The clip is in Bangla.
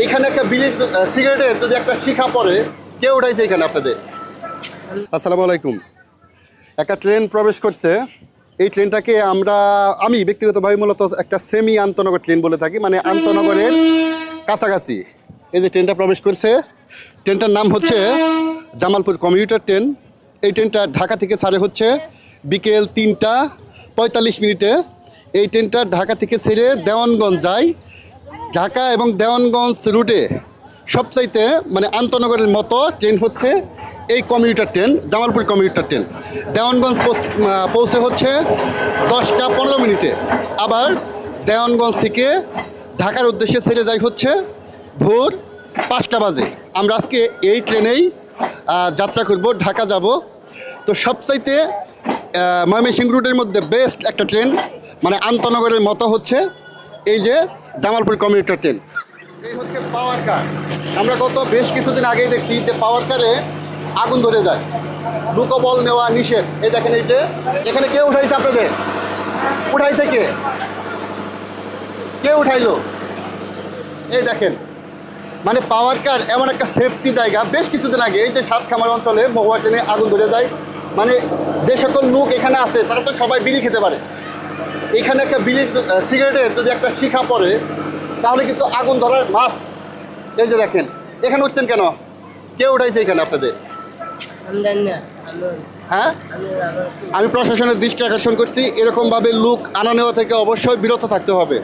এখানে একটা বিড়ি সিগারেটের যদি একটা শিখা পড়ে, কে উঠাইছে এখানে আপনাদের? আসসালামু আলাইকুম। একটা ট্রেন প্রবেশ করছে। এই ট্রেনটাকে আমি ব্যক্তিগতভাবে মূলত একটা সেমি আন্তনগর ট্রেন বলে থাকি, মানে আন্তনগরের কাছাকাছি। এই যে ট্রেনটা প্রবেশ করছে, ট্রেনটার নাম হচ্ছে জামালপুর কমিউটার ট্রেন। এই ট্রেনটা ঢাকা থেকে ছাড়ে হচ্ছে বিকেল 3টা 45 মিনিটে। এই ট্রেনটা ঢাকা থেকে ছেড়ে দেওয়ানগঞ্জ যায়। ঢাকা এবং দেওয়ানগঞ্জ রুটে সবচাইতে মানে আন্তনগরের মতো ট্রেন হচ্ছে এই commuter train, Jamalpur commuter train. Dewanganj পৌঁছে হচ্ছে 10টা 15 মিনিটে। আবার দেওয়ানগঞ্জ থেকে ঢাকার উদ্দেশ্যে ছেড়ে যায় হচ্ছে ভোর 5টা বাজে। আমরা আজকে এই ট্রেনেই যাত্রা করব, ঢাকা যাব। তো সবচাইতে ময়মনসিংহ রুটের মধ্যে বেস্ট একটা ট্রেন, মানে আন্তনগরের মতো হচ্ছে এই যে জামালপুর কমিউটার ট্রেন। এই হচ্ছে পাওয়ার কার। আমরা গত বেশ কিছুদিন আগেই দেখছি যে পাওয়ার কারে আগুন ধরে যায়, লুকোবল নেওয়া নিষেধ। এই দেখেন, এই যে এখানে কে উঠাইছে আপনাদের? উঠাইছে কে? কে উঠাইলো? এই দেখেন, মানে পাওয়ার কার এমন একটা সেফটি জায়গা। বেশ কিছুদিন আগে এই যে সাতখামার অঞ্চলে মহুয়া ট্রেনে আগুন ধরে যায়। মানে যে সকল লোক এখানে আছে তারা তো সবাই বিড়ি খেতে পারে। এখানে একটা বিড়ি সিগারেটের যদি একটা শিখা পড়ে, তাহলে কিন্তু আগুন ধরার মাস্ট। এই যে দেখেন, এখানে উঠছেন কেন? কে উঠাইছে এখানে আপনাদের? হ্যাঁ, আমি প্রশাসনের দৃষ্টি আকর্ষণ করছি, এরকমভাবে লোক আনা নেওয়া থেকে অবশ্যই বিরত থাকতে হবে।